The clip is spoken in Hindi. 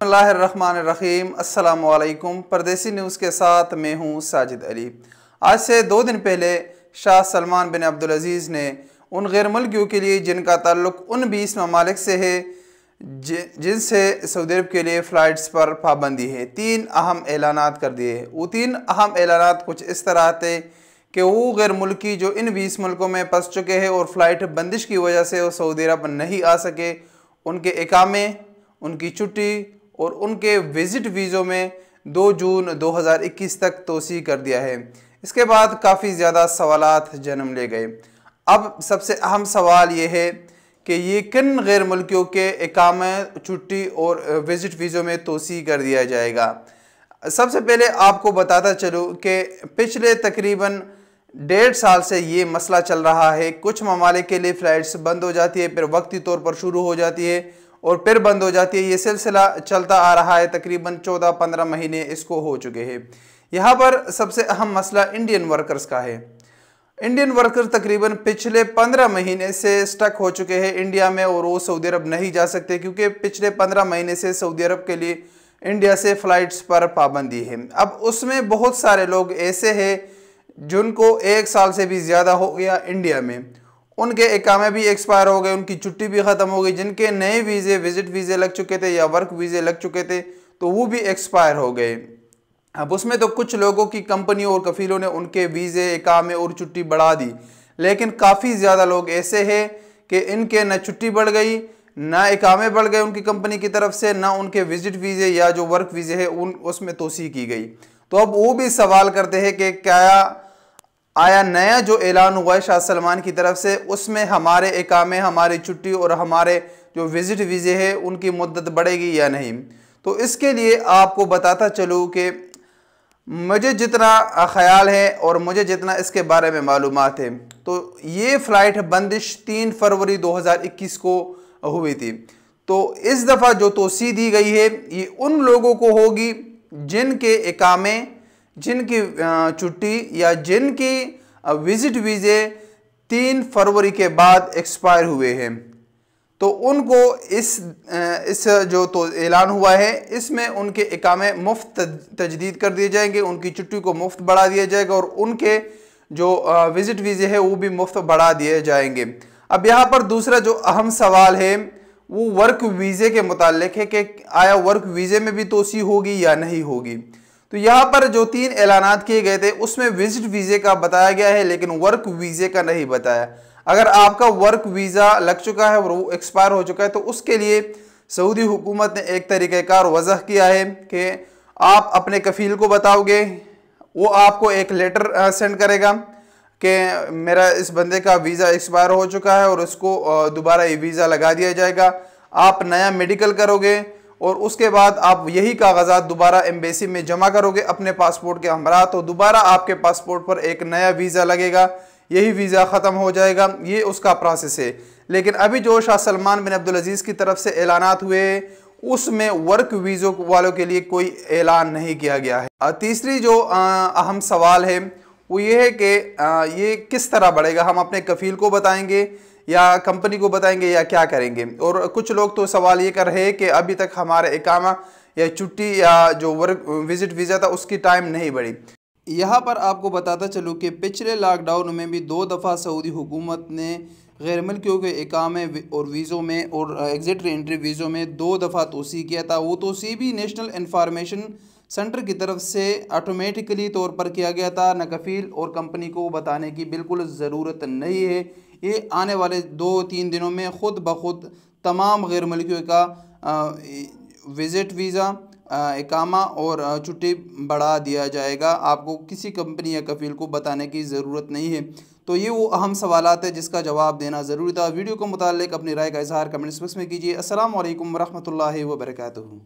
बिस्मिल्लाहिर्रहमानिर्रहीम। अस्सलामु अलैकुम। परदेसी न्यूज़ के साथ मैं हूँ साजिद अली। आज से 2 दिन पहले शाह सलमान बिन अब्दुल अजीज़ ने उन गैर मुल्कियों के लिए जिनका ताल्लुक़ उन 20 ममालिक से है जिनसे सऊदी अरब के लिए फ़्लाइट्स पर पाबंदी है, 3 अहम ऐलानात कर दिए। वो 3 अहम ऐलानात कुछ इस तरह थे कि वो गैर मुल्की जो इन 20 मुल्कों में फंस चुके हैं और फ़्लाइट बंदिश की वजह से वो सऊदी अरब नहीं आ सके, उनके इकामे, उनकी छुट्टी और उनके विज़िट वीज़ों में 2 जून 2021 तक तोसी कर दिया है। इसके बाद काफ़ी ज़्यादा सवालात जन्म ले गए। अब सबसे अहम सवाल ये है कि ये किन गैर मुल्कियों के इकामे, छुट्टी और विज़िट वीज़ों में तोसी कर दिया जाएगा। सबसे पहले आपको बताता चलूँ कि पिछले तकरीबन 1.5 साल से ये मसला चल रहा है। कुछ ममालिक के लिए फ़्लाइट्स बंद हो जाती है, फिर वक्ती तौर पर शुरू हो जाती है और फिर बंद हो जाती है। ये सिलसिला चलता आ रहा है, तकरीबन 14-15 महीने इसको हो चुके हैं। यहाँ पर सबसे अहम मसला इंडियन वर्कर्स का है। इंडियन वर्कर तकरीबन पिछले 15 महीने से स्टक हो चुके हैं इंडिया में और वो सऊदी अरब नहीं जा सकते, क्योंकि पिछले 15 महीने से सऊदी अरब के लिए इंडिया से फ़्लाइट्स पर पाबंदी है। अब उसमें बहुत सारे लोग ऐसे हैं जिनको 1 साल से भी ज़्यादा हो गया इंडिया में, उनके इकामे भी एक्सपायर हो गए, उनकी छुट्टी भी ख़त्म हो गई। जिनके नए वीज़े, विज़िट वीज़े लग चुके थे या वर्क वीज़े लग चुके थे तो वो भी एक्सपायर हो गए। अब उसमें तो कुछ लोगों की कंपनी और कफ़ीलों ने उनके वीज़े, इकामे और छुट्टी बढ़ा दी, लेकिन काफ़ी ज़्यादा लोग ऐसे हैं कि इनके न छुट्टी बढ़ गई, ना इकामे बढ़ गए उनकी कंपनी की तरफ से, ना उनके विज़िट वीज़े या जो वर्क वीज़े है उसमें तोसी की गई। तो अब वो भी सवाल करते हैं कि क्या आया नया जो ऐलान हुआ है शाह सलमान की तरफ से, उसमें हमारे इकामे, हमारी छुट्टी और हमारे जो विज़िट वीज़े है उनकी मुद्दत बढ़ेगी या नहीं। तो इसके लिए आपको बताता चलूँ कि मुझे जितना ख़याल है और मुझे जितना इसके बारे में मालूमात है, तो ये फ़्लाइट बंदिश 3 फरवरी 2021 को हुई थी। तो इस दफ़ा जो तोसी दी गई है ये उन लोगों को होगी जिनके इकामे, जिनकी छुट्टी या जिनकी विज़िट वीज़े 3 फरवरी के बाद एक्सपायर हुए हैं। तो उनको इस जो तो ऐलान हुआ है इसमें उनके इकामे मुफ्त तजदीद कर दिए जाएंगे, उनकी छुट्टी को मुफ्त बढ़ा दिया जाएगा और उनके जो विज़िट वीज़े है वो भी मुफ्त बढ़ा दिए जाएंगे। अब यहाँ पर दूसरा जो अहम सवाल है वो वर्क वीज़े के मुताल्लिक है कि आया वर्क वीज़े में भी तोसी होगी या नहीं होगी। तो यहाँ पर जो 3 ऐलानात किए गए थे उसमें विज़िट वीज़े का बताया गया है, लेकिन वर्क वीज़े का नहीं बताया। अगर आपका वर्क वीज़ा लग चुका है और वो एक्सपायर हो चुका है तो उसके लिए सऊदी हुकूमत ने एक तरीक़ाकार वज़ह किया है कि आप अपने कफ़ील को बताओगे, वो आपको एक लेटर सेंड करेगा कि मेरा इस बंदे का वीज़ा एक्सपायर हो चुका है और उसको दोबारा ये वीज़ा लगा दिया जाएगा। आप नया मेडिकल करोगे और उसके बाद आप यही कागजात दोबारा एम्बेसी में जमा करोगे अपने पासपोर्ट के हमरा, तो दोबारा आपके पासपोर्ट पर एक नया वीज़ा लगेगा, यही वीज़ा ख़त्म हो जाएगा। ये उसका प्रोसेस है। लेकिन अभी जो शाह सलमान बिन अब्दुल अजीज़ की तरफ से ऐलानात हुए उसमें वर्क वीज़ों वालों के लिए कोई ऐलान नहीं किया गया है। तीसरी जो अहम सवाल है वो ये है कि ये किस तरह बढ़ेगा, हम अपने कफ़ील को बताएंगे या कंपनी को बताएंगे या क्या करेंगे। और कुछ लोग तो सवाल ये कर रहे हैं कि अभी तक हमारे इकामा या छुट्टी या जो वर्क विज़िट वीज़ा था उसकी टाइम नहीं बढ़ी। यहाँ पर आपको बताता चलूँ कि पिछले लॉकडाउन में भी 2 दफ़ा सऊदी हुकूमत ने गैर मुल्कियों के इकामे और वीज़ों में और एग्ज़िट रीएंट्री वीज़ों में 2 दफ़ा तोसी किया था। वो तोसी भी नेशनल इंफॉर्मेशन सेंटर की तरफ से ऑटोमेटिकली तौर पर किया गया था। न कफ़ील और कंपनी को बताने की बिल्कुल ज़रूरत नहीं है। ये आने वाले 2-3 दिनों में ख़ुद ब खुद तमाम गैर मुल्कियों का विज़िट वीज़ा, इकामा और छुट्टी बढ़ा दिया जाएगा। आपको किसी कंपनी या कफ़ील को बताने की ज़रूरत नहीं है। तो ये वो अहम सवालात है जिसका जवाब देना ज़रूरी था। वीडियो के मुताल्लिक अपनी राय का इज़हार कमेंट्स बॉक्स में कीजिए। अस्सलामु अलैकुम वरहमतुल्लाहि वबरकातुहू।